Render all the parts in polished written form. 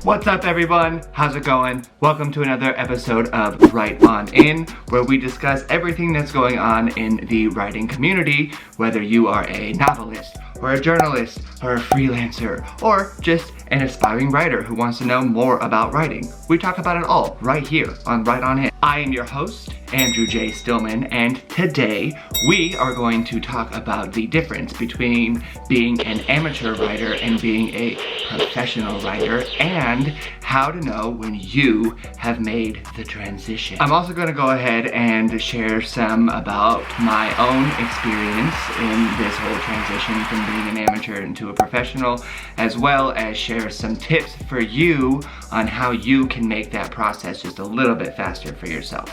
What's up everyone? How's it going? Welcome to another episode of Write On In, where we discuss everything that's going on in the writing community, whether you are a novelist, or a journalist, or a freelancer, or just an aspiring writer who wants to know more about writing. We talk about it all right here on Write On In. I am your host, Andrew J. Stillman, and today we are going to talk about the difference between being an amateur writer and being a professional writer, and how to know when you have made the transition. I'm also going to go ahead and share some about my own experience in this whole transition from being an amateur into a professional, as well as share some tips for you on how you can make that process just a little bit faster for yourself.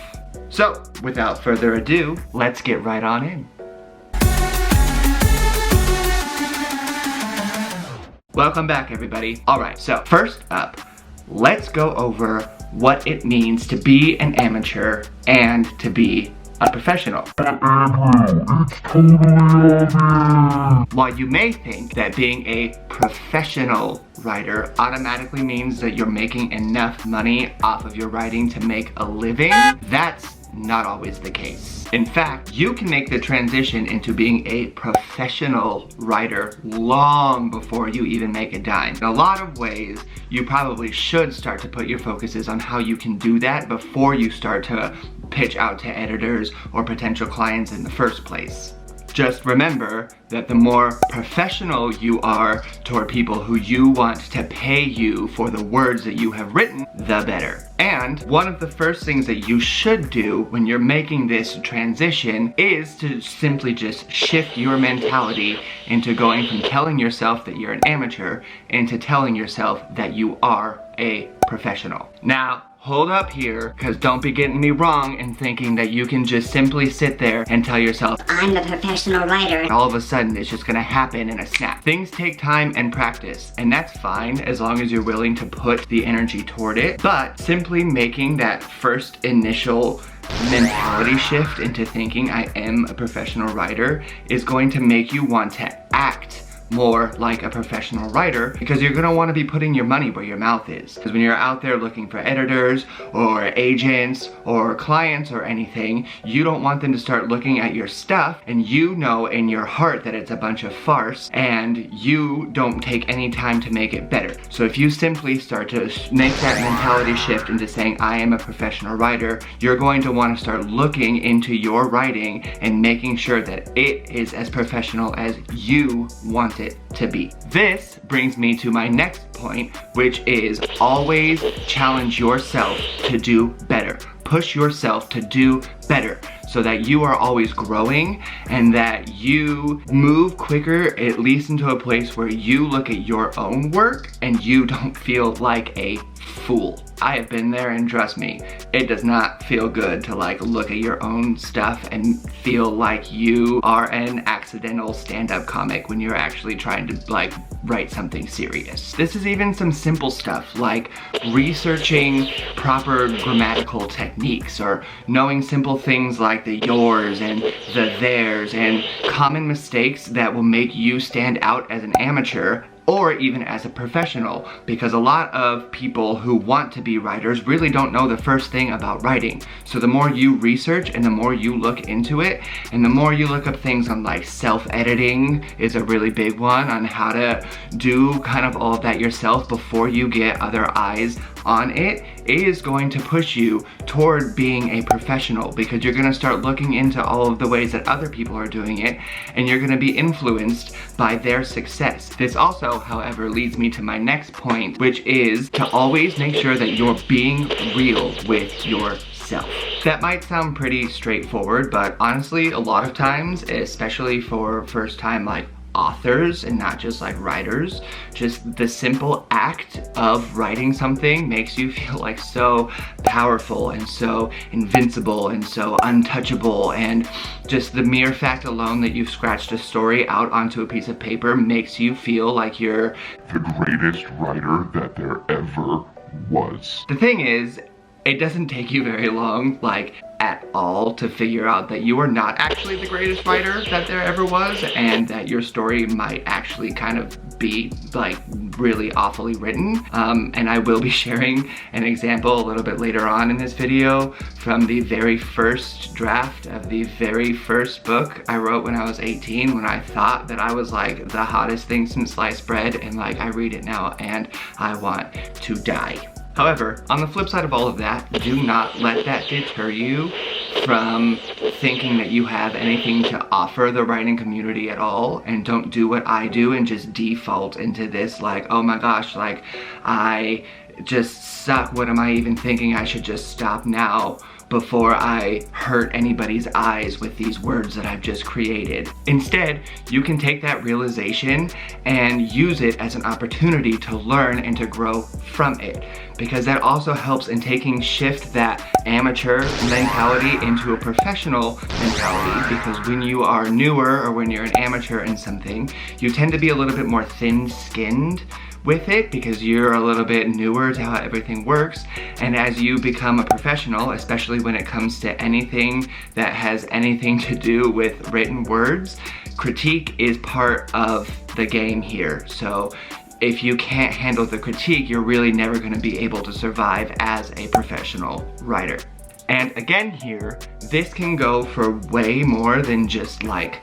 So, without further ado, let's get right on in. Welcome back, everybody. Alright, so first up, let's go over what it means to be an amateur and to be a professional. While you may think that being a professional writer automatically means that you're making enough money off of your writing to make a living, that's not always the case. In fact, you can make the transition into being a professional writer long before you even make a dime. In a lot of ways, you probably should start to put your focuses on how you can do that before you start to pitch out to editors or potential clients in the first place. Just remember that the more professional you are toward people who you want to pay you for the words that you have written, the better. And one of the first things that you should do when you're making this transition is to simply just shift your mentality into going from telling yourself that you're an amateur into telling yourself that you are a professional. Now, hold up here, because don't be getting me wrong and thinking that you can just simply sit there and tell yourself, I'm a professional writer. And all of a sudden, it's just gonna happen in a snap. Things take time and practice, and that's fine as long as you're willing to put the energy toward it. But simply making that first initial mentality shift into thinking I am a professional writer is going to make you want to act more like a professional writer, because you're gonna want to be putting your money where your mouth is. Because when you're out there looking for editors or agents or clients or anything, you don't want them to start looking at your stuff and you know in your heart that it's a bunch of farce and you don't take any time to make it better. So if you simply start to make that mentality shift into saying I am a professional writer, you're going to want to start looking into your writing and making sure that it is as professional as you want it to be. This brings me to my next point, which is always challenge yourself to do better. Push yourself to do better so that you are always growing and that you move quicker, at least into a place where you look at your own work and you don't feel like a fool. I have been there, and trust me, it does not feel good to look at your own stuff and feel like you are an accidental stand-up comic when you're actually trying to write something serious. This is even some simple stuff like researching proper grammatical techniques or knowing simple things like the yours and the theirs and common mistakes that will make you stand out as an amateur or even as a professional, because a lot of people who want to be writers really don't know the first thing about writing. So the more you research and the more you look into it, and the more you look up things on self-editing is a really big one, on how to do kind of all of that yourself before you get other eyes on it, is going to push you toward being a professional, because you're going to start looking into all of the ways that other people are doing it and you're going to be influenced by their success. This also, however, leads me to my next point, which is to always make sure that you're being real with yourself. That might sound pretty straightforward, but honestly, a lot of times, especially for first-time authors and not just writers, just the simple act of writing something makes you feel so powerful and so invincible and so untouchable, and just the mere fact alone that you've scratched a story out onto a piece of paper makes you feel like you're the greatest writer that there ever was. The thing is, it doesn't take you very long, at all, to figure out that you are not actually the greatest writer that there ever was, and that your story might actually kind of be like really awfully written. And I will be sharing an example a little bit later on in this video from the very first draft of the very first book I wrote when I was 18, when I thought that I was like the hottest thing since sliced bread, and like I read it now and I want to die. However, on the flip side of all of that, do not let that deter you from thinking that you have anything to offer the writing community at all, and don't do what I do and just default into this like, oh my gosh, like I just suck, what am I even thinking, I should just stop now before I hurt anybody's eyes with these words that I've just created. Instead, you can take that realization and use it as an opportunity to learn and to grow from it, because that also helps in shift that amateur mentality into a professional mentality, because when you are newer or when you're an amateur in something, you tend to be a little bit more thin-skinned with it because you're a little bit newer to how everything works. And as you become a professional, especially when it comes to anything that has anything to do with written words, critique is part of the game here. So if you can't handle the critique, you're really never going to be able to survive as a professional writer. And again here, this can go for way more than just like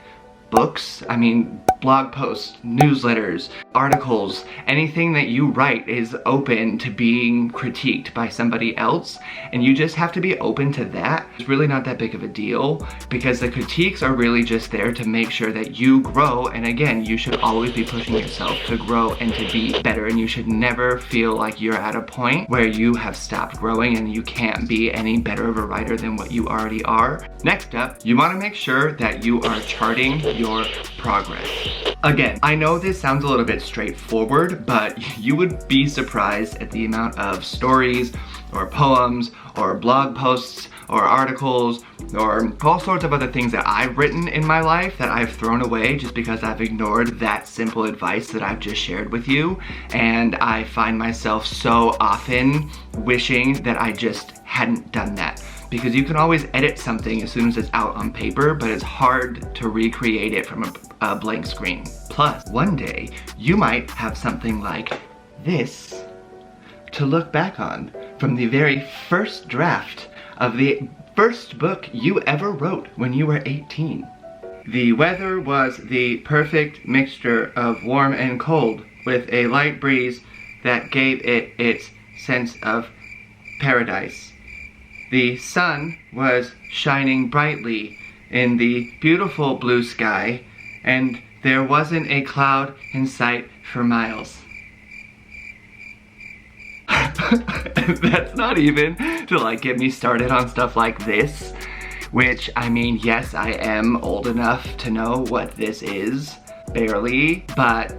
books. I mean, blog posts, newsletters, articles, anything that you write is open to being critiqued by somebody else, and you just have to be open to that. It's really not that big of a deal, because the critiques are really just there to make sure that you grow, and again, you should always be pushing yourself to grow and to be better, and you should never feel like you're at a point where you have stopped growing and you can't be any better of a writer than what you already are. Next up, you want to make sure that you are charting your progress. Again, I know this sounds a little bit straightforward, but you would be surprised at the amount of stories or poems or blog posts or articles or all sorts of other things that I've written in my life that I've thrown away just because I've ignored that simple advice that I've just shared with you. And I find myself so often wishing that I just hadn't done that. Because you can always edit something as soon as it's out on paper, but it's hard to recreate it from a blank screen. Plus, one day, you might have something like this to look back on from the very first draft of the first book you ever wrote when you were 18. The weather was the perfect mixture of warm and cold, with a light breeze that gave it its sense of paradise. The sun was shining brightly in the beautiful blue sky, and there wasn't a cloud in sight for miles. That's not even to like get me started on stuff like this, which, I mean, yes, I am old enough to know what this is. Barely, but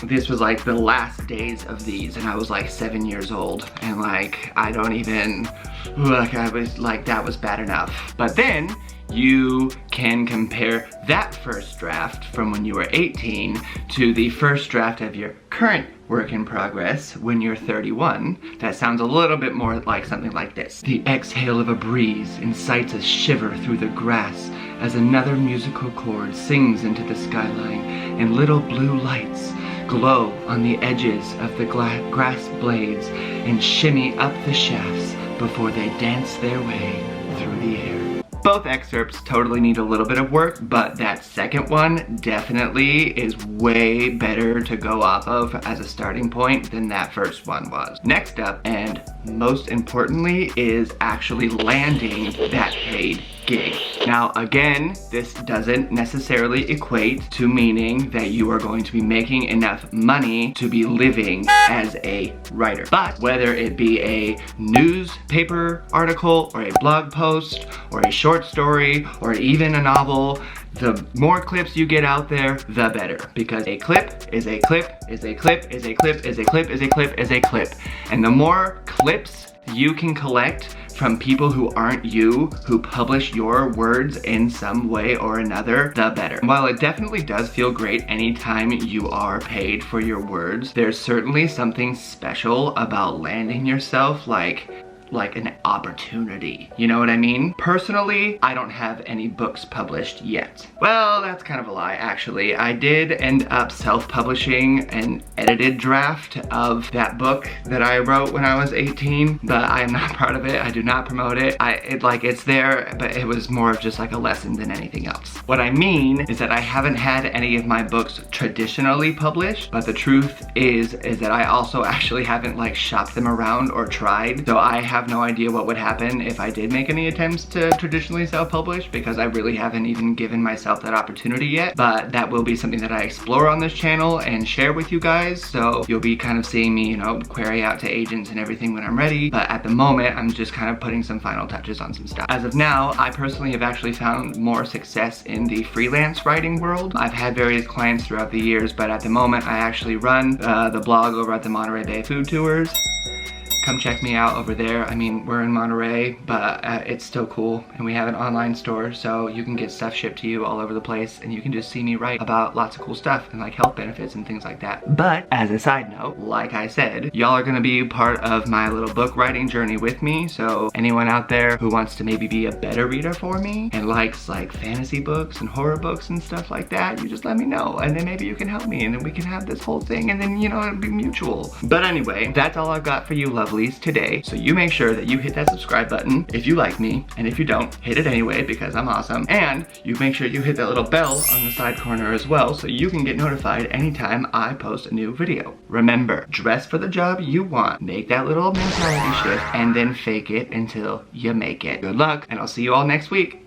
this was like the last days of these, and I was like 7 years old, and like I don't even, like I was like, that was bad enough. But then you can compare that first draft from when you were 18 to the first draft of your current work in progress when you're 31. That sounds a little bit more like something like this. The exhale of a breeze incites a shiver through the grass as another musical chord sings into the skyline, and little blue lights glow on the edges of the grass blades and shimmy up the shafts before they dance their way through the air. Both excerpts totally need a little bit of work, but that second one definitely is way better to go off of as a starting point than that first one was. Next up, and most importantly, is actually landing that paid gig. Now again, this doesn't necessarily equate to meaning that you are going to be making enough money to be living as a writer. But whether it be a newspaper article or a blog post or a short story or even a novel, the more clips you get out there, the better. Because a clip is a clip is a clip is a clip is a clip is a clip is a clip. And the more clips you can collect from people who aren't you, who publish your words in some way or another, the better. While it definitely does feel great anytime you are paid for your words, there's certainly something special about landing yourself like like an opportunity. You know what I mean? Personally, I don't have any books published yet. Well, that's kind of a lie, actually. I did end up self-publishing an edited draft of that book that I wrote when I was 18, but I am not proud of it. I do not promote it. It's there, but it was more of just like a lesson than anything else. What I mean is that I haven't had any of my books traditionally published, but the truth is that I also actually haven't like shopped them around or tried, so I have no idea what would happen if I did make any attempts to traditionally self-publish, because I really haven't even given myself that opportunity yet. But that will be something that I explore on this channel and share with you guys, so you'll be kind of seeing me, you know, query out to agents and everything when I'm ready. But at the moment, I'm just kind of putting some final touches on some stuff. As of now, I personally have actually found more success in the freelance writing world. I've had various clients throughout the years, but at the moment I actually run the blog over at the Monterey Bay Food Tours. Come check me out over there. I mean, we're in Monterey, but it's still cool. And we have an online store, so you can get stuff shipped to you all over the place, and you can just see me write about lots of cool stuff and like health benefits and things like that. But as a side note, like I said, y'all are gonna be part of my little book writing journey with me. So anyone out there who wants to maybe be a better reader for me and likes like fantasy books and horror books and stuff like that, you just let me know, and then maybe you can help me, and then we can have this whole thing, and then, you know, it'll be mutual. But anyway, that's all I've got for you lovelies today. So you make sure that you hit that subscribe button if you like me, and if you don't, hit it anyway because I'm awesome. And you make sure you hit that little bell on the side corner as well, so you can get notified anytime I post a new video. Remember, dress for the job you want, make that little mentality shift, and then fake it until you make it. Good luck, and I'll see you all next week.